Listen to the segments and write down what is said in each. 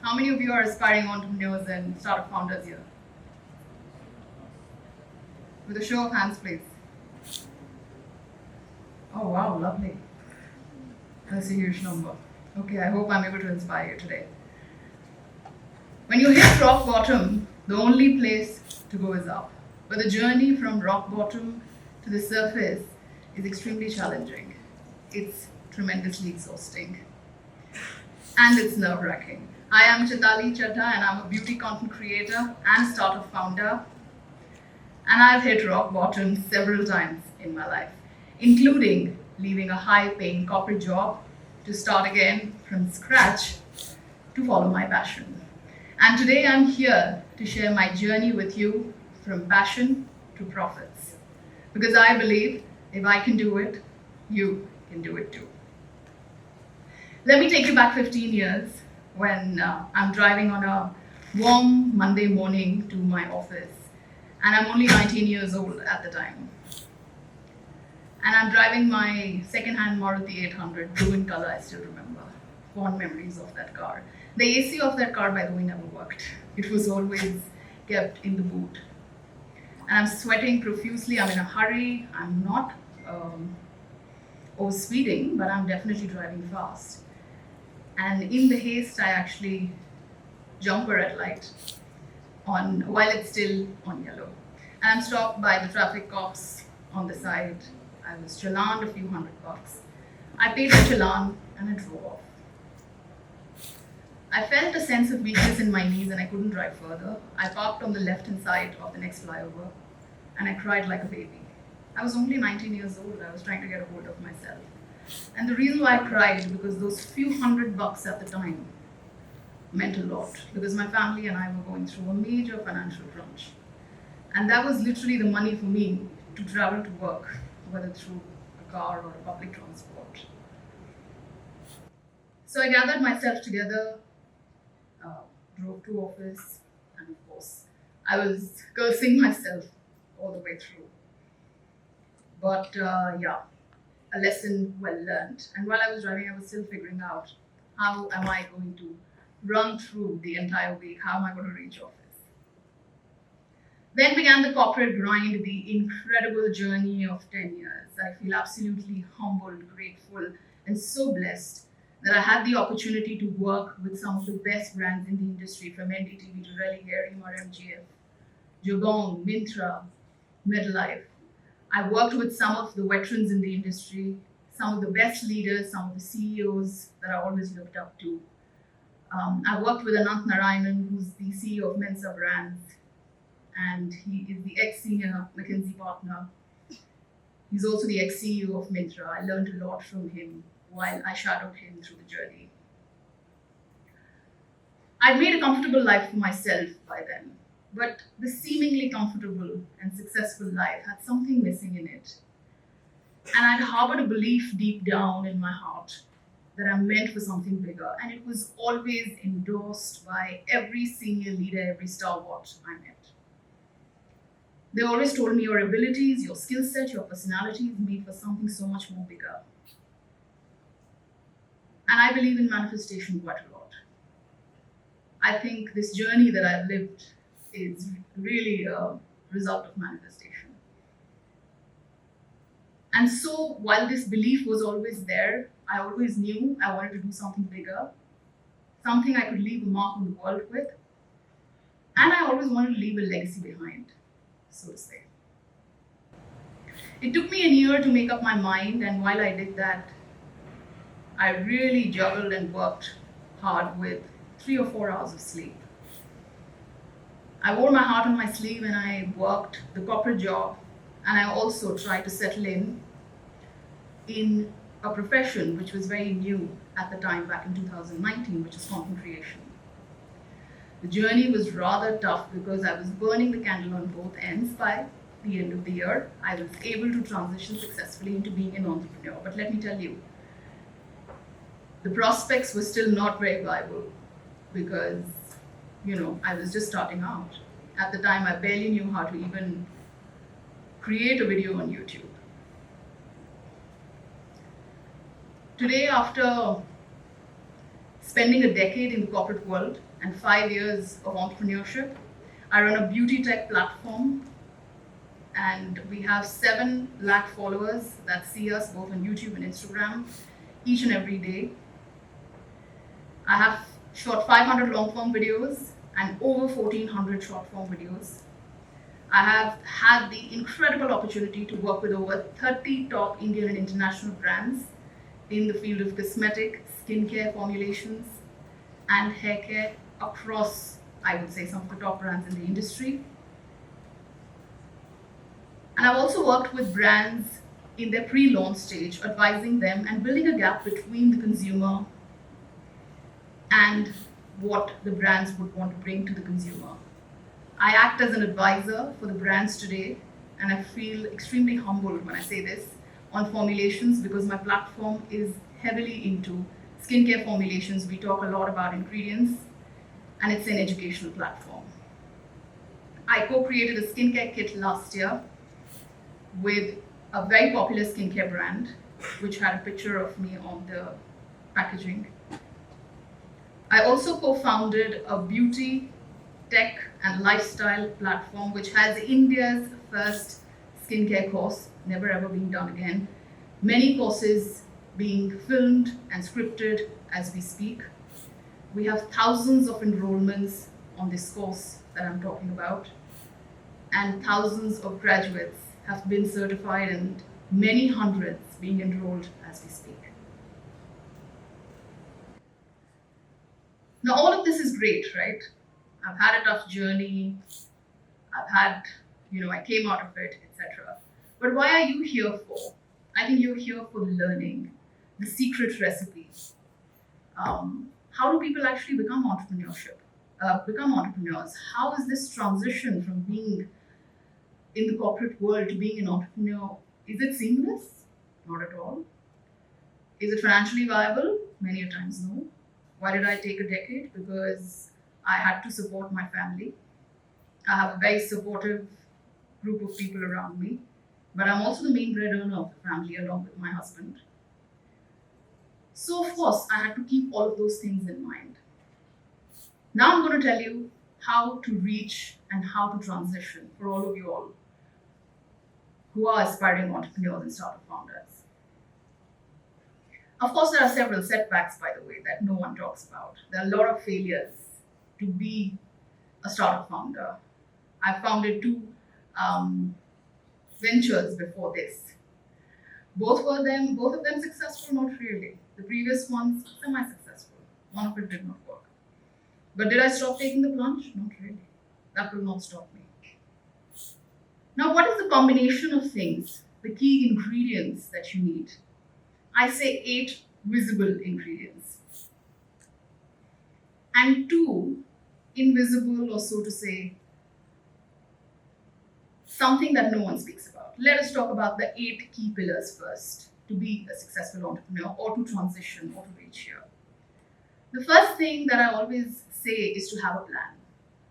How many of you are aspiring entrepreneurs and startup founders here? With a show of hands, please. Oh wow, lovely. That's a huge number. Okay, I hope I'm able to inspire you today. When you hit rock bottom, the only place to go is up. But the journey from rock bottom to the surface is extremely challenging. It's tremendously exhausting. And it's nerve-wracking. I am Chetali Chadha and I'm a beauty content creator and startup founder. And I've hit rock bottom several times in my life, including leaving a high-paying corporate job to start again from scratch to follow my passion. And today I'm here to share my journey with you from passion to profits. Because I believe if I can do it, you can do it too. Let me take you back 15 years when I'm driving on a warm Monday morning to my office. And I'm only 19 years old at the time. And I'm driving my second-hand Maruti 800, blue in color, I still remember. Fond memories of that car. The AC of that car, by the way, never worked. It was always kept in the boot. And I'm sweating profusely, I'm in a hurry, I'm not speeding, but I'm definitely driving fast. And in the haste, I actually jump a red light while it's still on yellow. And I'm stopped by the traffic cops on the side. I was challaned a few $100. I paid the challan and I drove off. I felt a sense of weakness in my knees and I couldn't drive further. I parked on the left-hand side of the next flyover and I cried like a baby. I was only 19 years old. I was trying to get a hold of myself. And the reason why I cried is because those few $100 at the time meant a lot, because my family and I were going through a major financial crunch. And that was literally the money for me to travel to work, whether through a car or a public transport. So I gathered myself together, drove to office, and of course, I was cursing myself all the way through. But a lesson well learned. And while I was driving, I was still figuring out how am I going to run through the entire week? How am I going to reach office? Then began the corporate grind, the incredible journey of 10 years. I feel absolutely humbled, grateful, and so blessed that I had the opportunity to work with some of the best brands in the industry, from NDTV to Really Hair, Emaar MGF, Jabong, Myntra, Medlife. I worked with some of the veterans in the industry, some of the best leaders, some of the CEOs that I always looked up to. I worked with Anant Narayanan, who's the CEO of Myntra Brands, and he is the ex-senior McKinsey partner. He's also the ex-CEO of Myntra. I learned a lot from him while I shadowed him through the journey. I'd made a comfortable life for myself by then, but the seemingly comfortable and successful life had something missing in it. And I'd harbored a belief deep down in my heart that I'm meant for something bigger. And it was always endorsed by every senior leader, every stalwart I met. They always told me your abilities, your skill set, your personality is made for something so much more bigger. And I believe in manifestation quite a lot. I think this journey that I've lived is really a result of manifestation. And so while this belief was always there, I always knew I wanted to do something bigger, something I could leave a mark on the world with, and I always wanted to leave a legacy behind, so to say. It took me a year to make up my mind, and while I did that, I really juggled and worked hard with 3 or 4 hours of sleep. I wore my heart on my sleeve and I worked the corporate job, and I also tried to settle in a profession which was very new at the time, back in 2019, which is content creation. The journey was rather tough because I was burning the candle on both ends. By the end of the year, I was able to transition successfully into being an entrepreneur. But let me tell you, the prospects were still not very viable because, I was just starting out. At the time, I barely knew how to even create a video on YouTube. Today, after spending a decade in the corporate world, and 5 years of entrepreneurship. I run a beauty tech platform, and we have 7 lakh followers that see us both on YouTube and Instagram each and every day. I have shot 500 long form videos and over 1400 short form videos. I have had the incredible opportunity to work with over 30 top Indian and international brands in the field of cosmetic, skincare formulations, and hair care across, I would say, some of the top brands in the industry. And I've also worked with brands in their pre-launch stage, advising them and building a gap between the consumer and what the brands would want to bring to the consumer. I act as an advisor for the brands today, and I feel extremely humbled when I say this on formulations, because my platform is heavily into skincare formulations. We talk a lot about ingredients, and it's an educational platform. I co-created a skincare kit last year with a very popular skincare brand, which had a picture of me on the packaging. I also co-founded a beauty, tech, and lifestyle platform, which has India's first skincare course, never ever being done again. Many courses being filmed and scripted as we speak. We have thousands of enrollments on this course that I'm talking about, and thousands of graduates have been certified and many hundreds being enrolled as we speak. Now, all of this is great, right? I've had a tough journey. I came out of it, etc. But why are you here for? I think you're here for learning the secret recipe. How do people actually become entrepreneurs? How is this transition from being in the corporate world to being an entrepreneur? Is it seamless? Not at all. Is it financially viable? Many a times no. Why did I take a decade? Because I had to support my family. I have a very supportive group of people around me, but I'm also the main bread earner of the family along with my husband. So of course, I had to keep all of those things in mind. Now I'm going to tell you how to reach and how to transition for all of you all who are aspiring entrepreneurs and startup founders. Of course, there are several setbacks, by the way, that no one talks about. There are a lot of failures to be a startup founder. I founded 2 ventures before this. Both of them successful, not really. The previous ones, semi-successful. One of it did not work. But did I stop taking the plunge? Not really. That will not stop me. Now, what is the combination of things, the key ingredients that you need? I say 8 visible ingredients and 2 invisible, or so to say, something that no one speaks about. Let us talk about the 8 key pillars first to be a successful entrepreneur or to transition or to reach here. The first thing that I always say is to have a plan.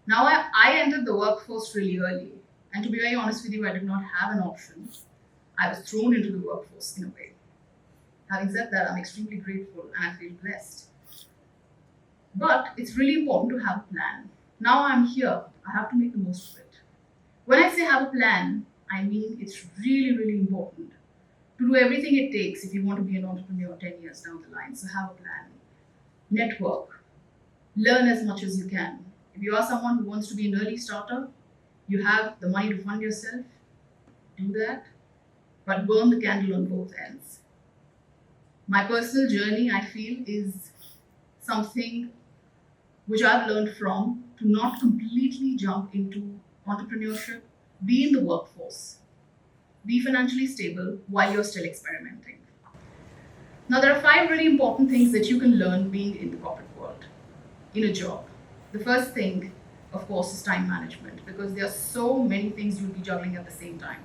Now, I entered the workforce really early, and to be very honest with you, I did not have an option. I was thrown into the workforce in a way. Having said that, I'm extremely grateful and I feel blessed. But it's really important to have a plan. Now I'm here, I have to make the most of it. When I say have a plan, I mean it's really, really important to do everything it takes if you want to be an entrepreneur 10 years down the line. So have a plan. Network. Learn as much as you can. If you are someone who wants to be an early starter, you have the money to fund yourself, do that, but burn the candle on both ends. My personal journey, I feel, is something which I've learned from, to not completely jump into entrepreneurship, be in the workforce, be financially stable while you're still experimenting. Now, there are 5 really important things that you can learn being in the corporate world, in a job. The first thing, of course, is time management, because there are so many things you'll be juggling at the same time.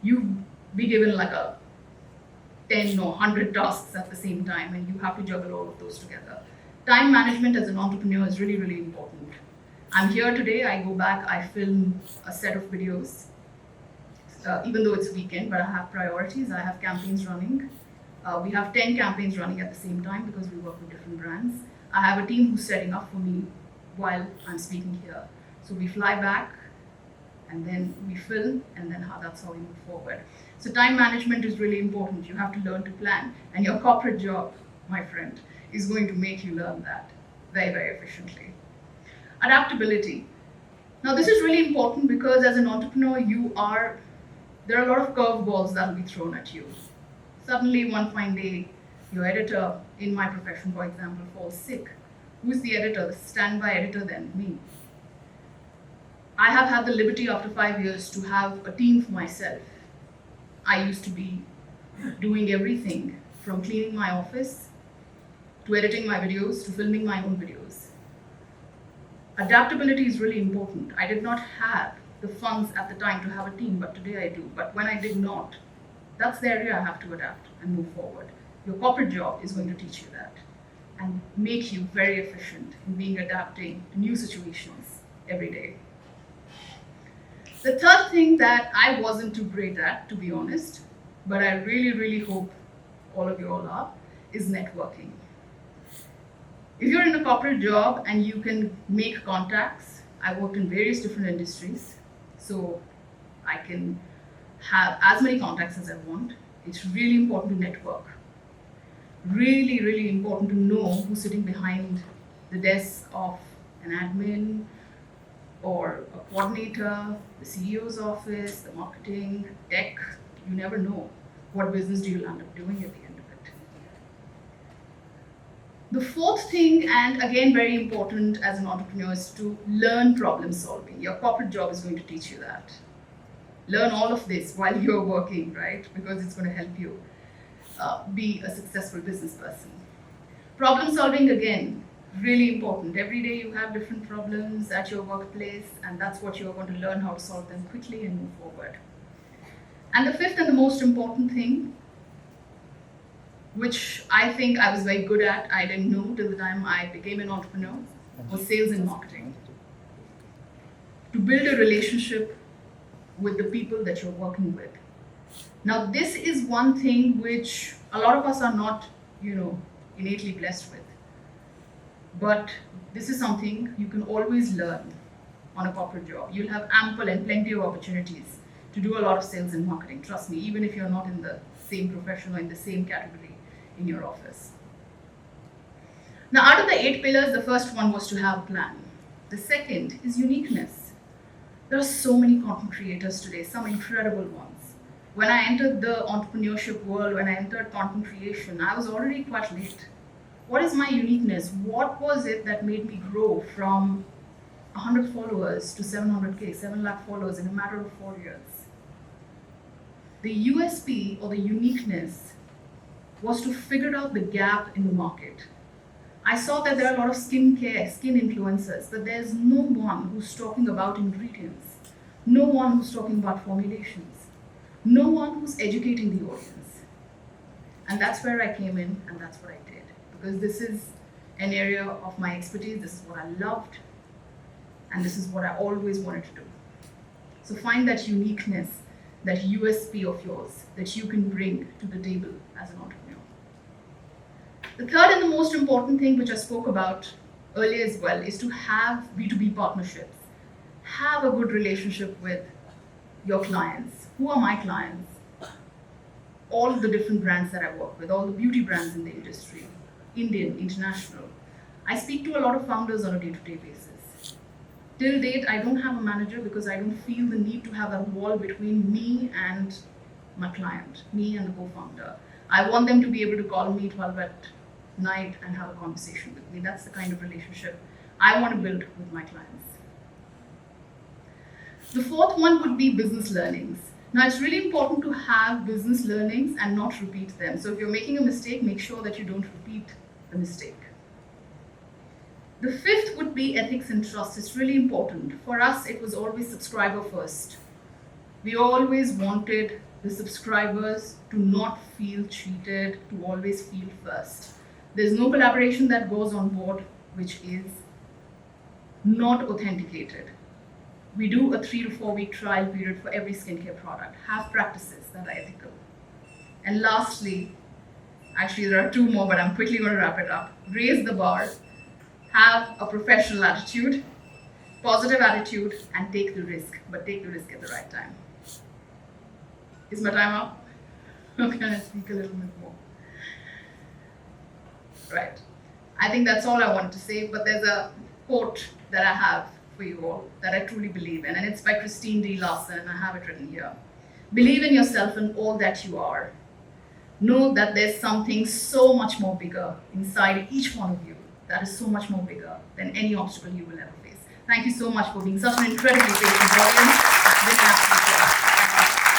You'll be given like a 10 or 100 tasks at the same time, and you have to juggle all of those together. Time management as an entrepreneur is really, really important. I'm here today, I go back, I film a set of videos, even though it's weekend, but I have priorities, I have campaigns running. We have 10 campaigns running at the same time because we work with different brands. I have a team who's setting up for me while I'm speaking here. So we fly back and then we film, and then that's how we move forward. So time management is really important. You have to learn to plan, and your corporate job, my friend, is going to make you learn that very, very efficiently. Adaptability. Now this is really important because as an entrepreneur, there are a lot of curveballs that will be thrown at you. Suddenly one fine day, your editor, in my profession for example, falls sick. Who's the editor? The standby editor then? Me. I have had the liberty after 5 years to have a team for myself. I used to be doing everything from cleaning my office to editing my videos to filming my own videos. Adaptability is really important. I did not have the funds at the time to have a team, but today I do. But when I did not, that's the area I have to adapt and move forward. Your corporate job is going to teach you that and make you very efficient in adapting to new situations every day. The third thing that I wasn't too great at, to be honest, but I really, really hope all of you all are, is networking. If you're in a corporate job and you can make contacts, I worked in various different industries, so I can have as many contacts as I want. It's really important to network. Really, really important to know who's sitting behind the desk of an admin or a coordinator, the CEO's office, the marketing, tech. You never know what business do you end up doing at the end of it. The fourth thing, and again very important as an entrepreneur, is to learn problem solving. Your corporate job is going to teach you that. Learn all of this while you're working, right? Because it's going to help you be a successful business person. Problem solving, again, really important. Every day you have different problems at your workplace, and that's what you're going to learn how to solve them quickly and move forward. And the fifth and the most important thing, which I think I was very good at, I didn't know till the time I became an entrepreneur, was sales and marketing. To build a relationship with the people that you're working with. Now, this is one thing which a lot of us are not, innately blessed with. But this is something you can always learn on a corporate job. You'll have ample and plenty of opportunities to do a lot of sales and marketing. Trust me, even if you're not in the same profession or in the same category in your office. Now, out of the 8 pillars, the first one was to have a plan. The second is uniqueness. There are so many content creators today, some incredible ones. When I entered the entrepreneurship world, when I entered content creation, I was already quite late. What is my uniqueness? What was it that made me grow from 100 followers to 700K, 7 lakh followers in a matter of 4 years? The USP or the uniqueness was to figure out the gap in the market. I saw that there are a lot of skin influencers, but there's no one who's talking about ingredients, no one who's talking about formulations, no one who's educating the audience. And that's where I came in, and that's what I did. Because this is an area of my expertise, this is what I loved, and this is what I always wanted to do. So find that uniqueness, that USP of yours that you can bring to the table as an entrepreneur. The third and the most important thing, which I spoke about earlier as well, is to have B2B partnerships. Have a good relationship with your clients. Who are my clients? All of the different brands that I work with, all the beauty brands in the industry, Indian, international. I speak to a lot of founders on a day-to-day basis. Till date, I don't have a manager because I don't feel the need to have a wall between me and my client, me and the co-founder. I want them to be able to call me 12 at night and have a conversation with me. That's the kind of relationship I want to build with my clients. The fourth one would be business learnings. Now, it's really important to have business learnings and not repeat them. So if you're making a mistake, make sure that you don't repeat the mistake. The fifth would be ethics and trust. It's really important. For us, it was always subscriber first. We always wanted the subscribers to not feel cheated, to always feel first. There's no collaboration that goes on board which is not authenticated. We do a 3 to 4 week trial period for every skincare product. Have practices that are ethical. And lastly, actually there are 2 more, but I'm quickly going to wrap it up. Raise the bar. have a professional attitude, positive attitude, and take the risk, but take the risk at the right time. Is my time up? Or can I speak a little bit more? Right. I think that's all I wanted to say, but there's a quote that I have for you all that I truly believe in, and it's by Christine D. Larson, and I have it written here. Believe in yourself and all that you are. Know that there's something so much more bigger inside each one of you that is so much more bigger than any obstacle you will ever face. Thank you so much for being such an incredibly patient audience. It's been an absolute